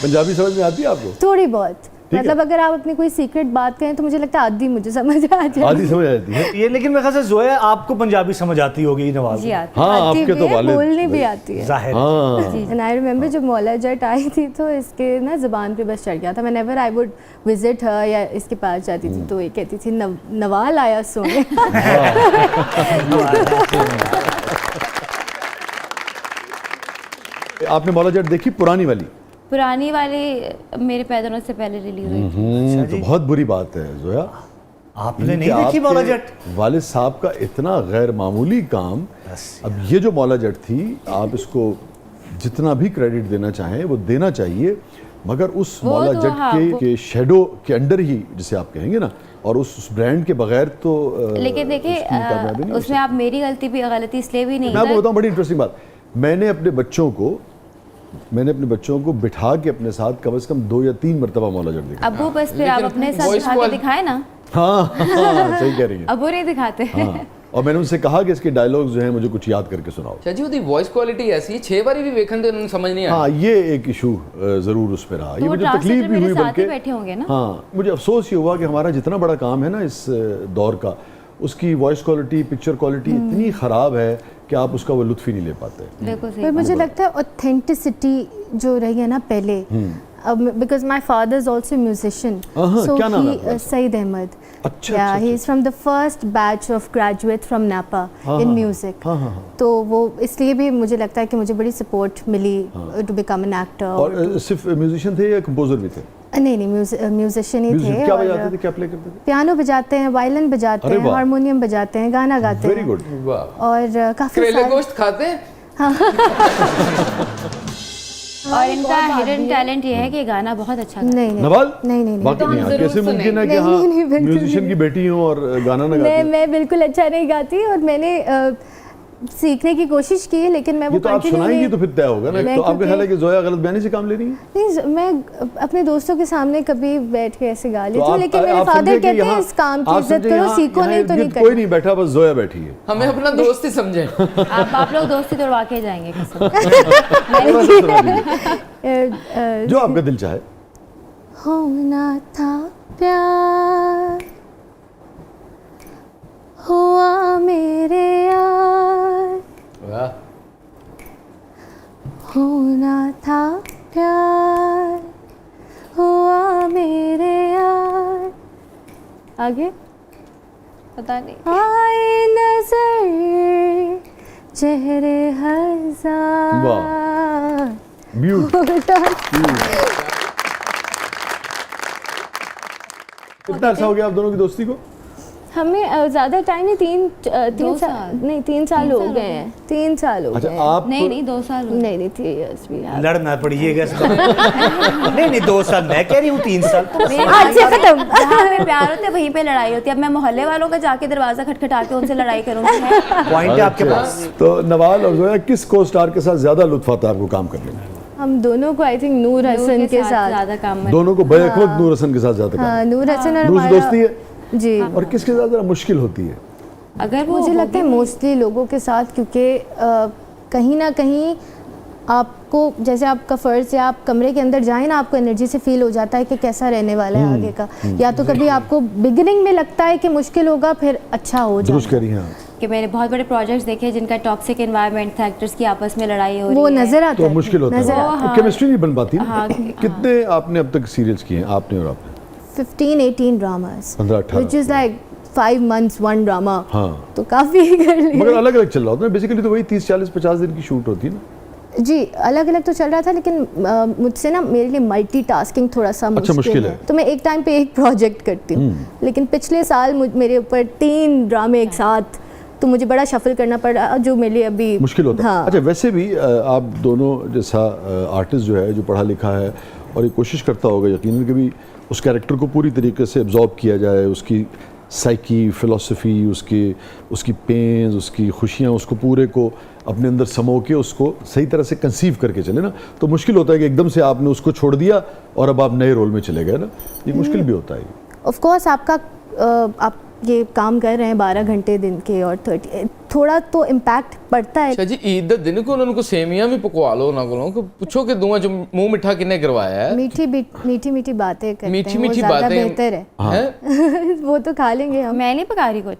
पंजाबी समझ में आती है आपको? थोड़ी बहुत, मतलब अगर आप अपनी कोई सीक्रेट बात करें तो मुझे लगता है आधी मुझे समझ आ जाती है। आधी समझ आती है ये, लेकिन मेरे ख्याल से जोया आपको पंजाबी समझ आती होगी नवाज? जी आती हाँ, आती आपके भी तो है, वालिद बोलने भी आती है। जाहिर। एंड आई रिमेंबर जब मौला जट आई थी तो इसके ना ज़बान पे बस चढ़ गया था। Whenever I would visit her या इसके पास जाती थी तो ये कहती थी नवाल आया सोने। आपने मौला जट देखी पुरानी वाली? पुरानी वाली मेरे पैदा होने से पहले रिलीज हुई थी। तो बहुत बुरी बात है जोया, आपने नहीं देखी मौला जट? वालिद साहब का इतना गैर मामूली काम। अब ये जो मौला जट थी, आप इसको जितना भी क्रेडिट देना चाहें वो देना चाहिए, मगर उस मौला जट के शेडो के अंडर ही जिसे आप कहेंगे ना, और उस ब्रांड के बगैर तो लेकिन देखिए उसमें आप मेरी गलती इसलिए भी नहीं। मैं आपको बताऊं बड़ी इंटरेस्टिंग बात, मैंने अपने बच्चों को बिठा के अपने साथ कम से कम 2 या 3 मरतबा मौला जट देखा। अब्बू बस फिर आप अपने साथ दिखा के दिखाए ना। हाँ, सही कह रही हैं। अब्बू नहीं दिखाते। हाँ, और मैंने उनसे कहा कि इसके डायलॉग्स जो हैं मुझे कुछ याद करके सुनाओ। चाची ਉਹਦੀ वॉइस क्वालिटी ऐसी है 6 बारी भी वेखन दे उन्हें समझ नहीं आया। हाँ, ये एक इशू जरूर उस पे रहा। ये मुझे तकलीफ भी हुई, बल्कि बैठे होंगे ना। हाँ, मुझे अफसोस ये हुआ कि हमारा जितना बड़ा काम है ना इस दौर का, उसकी वॉइस क्वालिटी, पिक्चर क्वालिटी इतनी ख़राब है कि आप उसका वो लुत्फ़ ही नहीं ले पाते। पर मुझे लगता है ऑथेंटिसिटी जो रही है ना पहले, because my father is also musician, so he Saeed Ahmed, अच्छा, he is from the first batch of graduate from NAPA in music. तो वो इसलिए भी मुझे लगता है कि मुझे बड़ी सपोर्ट मिली टू बिकम एन एक्टर। और सिर्फ म्यूजिशियन थे या कंपोजर भी थे? नहीं, म्यूजिशियन ही थे। क्या बजाते थे, क्या प्ले करते थे? पियानो बजाते हैं, वायलिन बजाते हैं, हारमोनियम बजाते हैं, गाना गाते हैं। Very good. और काफी करेले गोश्त खाते हैं। और इनका हिडन टैलेंट ये है कि गाना बहुत अच्छा गाते हैं। नवाल? नहीं। बाकी नहीं, कैसे मुमकिन है कि हाँ म्यूजिशियन की बेटी हूँ और गाना ना गाती? मैं बिल्कुल अच्छा नहीं गाती, और मैंने सीखने की कोशिश की है, लेकिन मैं वो तो आप सुनाएंगी तो फिर तय होगा ना। तो आपका ख्याल है कि जोया गलत बयानी से काम ले रही है? नहीं, मैं अपने दोस्तों के सामने कभी बैठ के ऐसे गा लेती हूँ, लेकिन मेरे फादर कहते हैं इस काम की इज्जत करो, सीखो नहीं तो नहीं करो। कोई नहीं बैठा, बस जोया बैठी है। हमें अपना दोस्त ही समझे। आप लोग दोस्ती तोड़वा के जाएंगे जो आपका दिल चाहे। होना था प्यार, हुआ मेरे यार, होना था प्यार, हुआ मेरे यार। आगे पता नहीं। आए नजर चेहरे हजार, कितना अर्सा हो गया आप दोनों की दोस्ती को? हमें ज्यादा टाइम नहीं, 3 साल हो गए हैं। 3 साल हो गए। अच्छा, आप नहीं 2 साल नहीं 3 इयर्स भी यार। लड़ना पड़िएगा। नहीं 2 साल, मैं कह रही हूँ 3 साल। अच्छा, खत्म। जहाँ पे प्यार होते वहीं पे लड़ाई होती है। अब मैं मोहल्ले वालों का जाके दरवाजा खटखटा के उनसे लड़ाई करूंगी? पॉइंट है आपके पास। तो नवाल और जोया किस को स्टार के साथ ज्यादा लुत्फ आता है आपको काम करने में? हम दोनों को आई थिंक नूर हसन के साथ ज्यादा काम। दोनों को बैक वक्त नूर हसन के साथ ज्यादा काम। नूर हसन और नूर से दोस्ती है जी। और किसके साथ जरा मुश्किल होती है? अगर मुझे लगता है मोस्टली लोगों के साथ, क्योंकि कहीं ना कहीं आपको, जैसे आपका फ़र्ज़ है, आप कमरे के अंदर जाएं ना, आपको एनर्जी से फील हो जाता है कि कैसा रहने वाला है आगे का। या तो कभी आपको बिगिनिंग में लगता है कि मुश्किल होगा, फिर अच्छा हो जाता है। कि मैंने बहुत बड़े प्रोजेक्ट्स देखे जिनका टॉक्सिक एनवायरनमेंट था, एक्टर्स की आपस में लड़ाई हो रही है, वो नजर आता है, तो मुश्किल होता है, केमिस्ट्री नहीं बन पाती। कितने आपने अब तक सीरियल्स किए हैं आपने और आपने? 15-18 dramas, 15-18, which is like 5 months 1 drama. हाँ, तो काफी कर लिया। मगर अलग अलग चल रहा होता है बेसिकली, तो वही 30-40-50 दिन की शूट होती है ना जी। अलग अलग तो चल रहा था, लेकिन मुझसे ना मेरे लिए मल्टीटास्किंग थोड़ा सा मुश्किल है। तो मैं एक टाइम पे एक प्रोजेक्ट करती हूँ, लेकिन पिछले साल मेरे ऊपर 3 ड्रामे एक साथ, तो मुझे बड़ा शफल करना पड़ा, जो मेरे लिए अभी मुश्किल होता है। हाँ। अच्छा, वैसे भी आप दोनों जैसा आर्टिस्ट जो है, जो पढ़ा लिखा है और ये कोशिश करता होगा यकीनन कि भी उस कैरेक्टर को पूरी तरीके से एब्जॉर्ब किया जाए, उसकी साइकी, फिलॉसफी, उसकी पेन्स, उसकी खुशियाँ, उसको पूरे को अपने अंदर समो के उसको सही तरह से कंसीव करके चले ना, तो मुश्किल होता है कि एकदम से आपने उसको छोड़ दिया और अब आप नए रोल में चले गए ना, ये मुश्किल भी होता है। ऑफ कोर्स आपका आप ये काम कर रहे हैं 12 घंटे दिन के और 30, थोड़ा तो इम्पैक्ट पड़ता है। अच्छा जी, ईद ਦੇ ਦਿਨ को उन्होंने सेमियां भी पकवा लो ना को पूछो कि दुआ जो मुंह मिठा किन्ने करवाया है। मीठी मीठी बातें करते मीठी हैं, मीठी वो ज़्यादा बातें बेहतर है। हैं? वो तो खा लेंगे हम। मैं नहीं पका रही कुछ।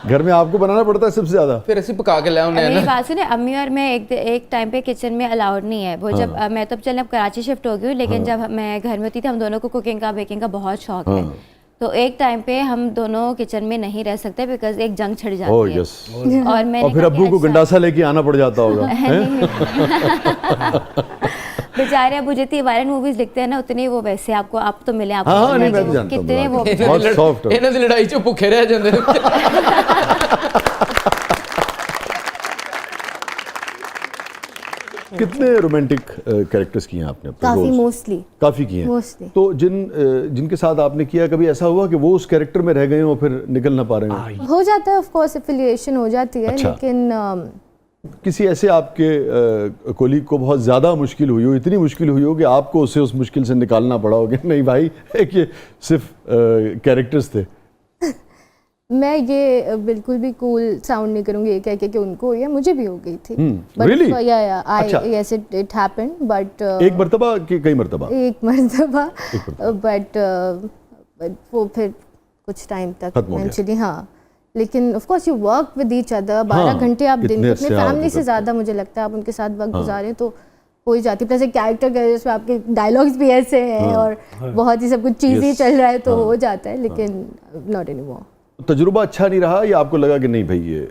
घर में आपको बनाना पड़ता है सबसे ज़्यादा। फिर ऐसे पका के लाओ मेरी ना। बात सुने, अम्मी और मैं एक टाइम पे किचन में अलाउड नहीं है वो। जब मैं तो चल अब कराची शिफ्ट हो गई हूँ, लेकिन जब मैं घर में होती थी हम दोनों को कुकिंग का बेकिंग का बहुत शौक है। तो एक टाइम पे हम दोनों किचन में नहीं रह सकते बिकॉज एक जंग छिड़ जाती ओह है। यस। और मैंने और फिर कहा कि अब्बू को अच्छा। गंडासा लेके आना पड़ जाता होगा। बेचारे अबू जितनी वायरल मूवीज लिखते हैं ना उतनी वो वैसे आपको आप तो मिले आपको हाँ, पता नहीं, है मैं कि भी जानता हूँ कितने वो बहुत soft है। ਇਹਨਾਂ ਦੀ ਲੜਾਈ 'ਚ ਭੁੱਖੇ ਰਹਿ ਜਾਂਦੇ ਨੇ। कितने रोमांटिक कैरेक्टर्स किए हैं आपने अपने काफ़ी roles? मोस्टली। काफी किए हैं। Mostly। तो जिनके साथ आपने किया, कभी ऐसा हुआ कि वो उस कैरेक्टर में रह गए हो फिर निकल ना पा रहे हो? हो जाता है, ऑफ कोर्स एफिलिएशन हो जाती है। अच्छा। लेकिन किसी ऐसे आपके कोलीग को बहुत ज़्यादा मुश्किल हुई हो, इतनी मुश्किल हुई हो कि आपको उसे उस मुश्किल से निकालना पड़ा हो कि नहीं भाई एक ये सिर्फ कैरेक्टर्स थे? मैं ये बिल्कुल भी कूल साउंड नहीं करूंगी ये कह के कि उनको हुई है, मुझे भी हो गई थी। really? आई अच्छा। यस इट हैपेंड बट एक मर्तबा कि कई मर्तबा? एक मर्तबा मर्तबा। बट वो फिर कुछ टाइम तक खत्म हो गया। इवेंचुअली। हाँ, लेकिन of course you work with each other 12 हाँ, घंटे आप दिन कितने अपने से आप फैमिली से गुजरते ज़्यादा मुझे लगता है आप उनके साथ वक्त गुजारें तो हो ही जाती है। प्लस एक कैरेक्टर का जिसमें आपके डायलॉग्स भी ऐसे हैं और बहुत ही सब कुछ चीज़ें Yes। चल रहा है तो हो जाता है, लेकिन नॉट एनीमोर। तजुर्बा अच्छा नहीं रहा या आपको लगा कि नहीं भाई ये?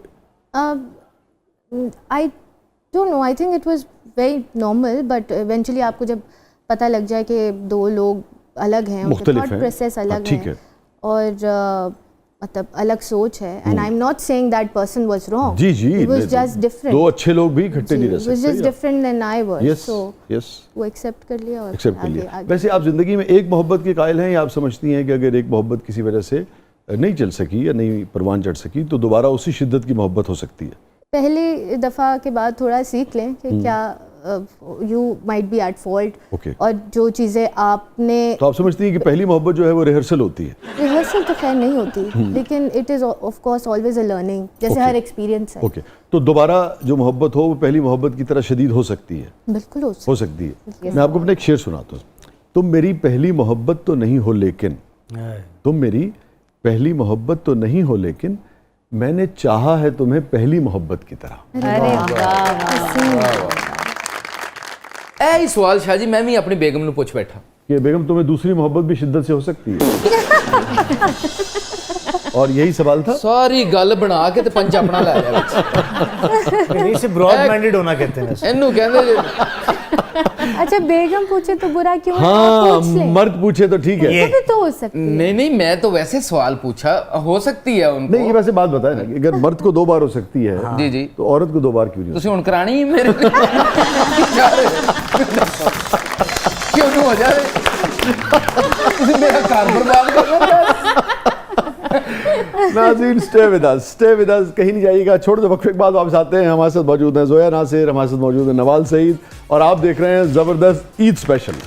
I don't know, I think it was very normal, but eventually आपको जब पता लग जाए कि दो लोग अलग हैं, उनका मुख्तलिफ थॉट हैं। प्रोसेस अलग ठीक है है। और मतलब अलग सोच है। And I am not saying that person was wrong, जी जी, इट वाज नहीं, जस्ट डिफरेंट। दो अच्छे लोग भी इकट्ठे नहीं रह इट वाज सकते। Just different than I was, yes so yes, वो एक्सेप्ट कर लिया और एक्सेप्ट कर आगे- लिया। आगे। वैसे आप जिंदगी में एक मोहब्बत के कायल हैं या आप समझती हैं कि अगर एक मोहब्बत किसी वजह से नहीं चल सकी या नहीं परवान चढ़ सकी तो दोबारा उसी शिद्दत की मोहब्बत हो सकती है? पहली दफ़ा के बाद थोड़ा सीख लें कि क्या you might be at fault, Okay। और जो चीज़ें आपने तो आप समझती हैं कि पहली मोहब्बत जो है वो रिहर्सल होती है? रिहर्सल तो खैर नहीं होती, लेकिन it is of course always a learning, जैसे Okay। हर एक्सपीरियंस है। ओके, तो दोबारा जो मोहब्बत हो वो पहली मोहब्बत की तरह शदीद हो सकती है? बिल्कुल हो सकती है। मैं आपको अपना एक शेर सुनाता हूँ। तुम मेरी पहली मोहब्बत तो नहीं हो लेकिन, तुम मेरी पहली मोहब्बत तो नहीं हो लेकिन मैंने चाहा है तुम्हें पहली मोहब्बत की तरह। अरे वाह। ਇਹ ਹੀ ਸਵਾਲ ਸ਼ਾਹ ਜੀ ਮੈਂ ਵੀ ਆਪਣੀ ਬੇਗਮ ਨੂੰ ਪੁੱਛ ਬੈਠਾ कि बेगम तुम्हें दूसरी मोहब्बत भी शिद्दत से हो सकती है? और यही सवाल था। ਸਾਰੀ ਗੱਲ ਬਣਾ ਕੇ ਤੇ ਪੰਜ ਆਪਣਾ ਲੈ ਲਿਆ ਵਿੱਚ नहीं से ब्रॉड माइंडेड होना कहते हैं ना। ਇਹਨੂੰ ਕਹਿੰਦੇ ਜੇ अच्छा, बेगम पूछे तो बुरा क्यों है? आप हाँ, पूछ लें, मर्द पूछे तो ठीक है। ये- भी तो हो सकती है। नहीं नहीं मैं तो वैसे सवाल पूछा हो सकती है उनको नहीं, ये वैसे बात बताए ना कि अगर मर्द को 2 बार हो सकती है जी जी तो औरत को 2 बार क्यों नहीं हो ਤੁਸੀਂ ਹੁਣ ਕਰਾਣੀ ਹੈ ਮੇਰੇ ਕਿਉਂ ਨੂੰ ਹੋ ਜਾਵੇ ਤੁਸੀਂ ਮੇਰਾ ਘਰ ਬਰਬਾਦ ਕਰ ਰਹੇ नाज़रीन, स्टे विद अस, कहीं नहीं जाइएगा। छोड़ दो, वक्फे के बाद वापस आते हैं। हमारे साथ मौजूद हैं जोया नासिर, हमारे साथ मौजूद है नवाल सईद और आप देख रहे हैं ज़बरदस्त ईद स्पेशल।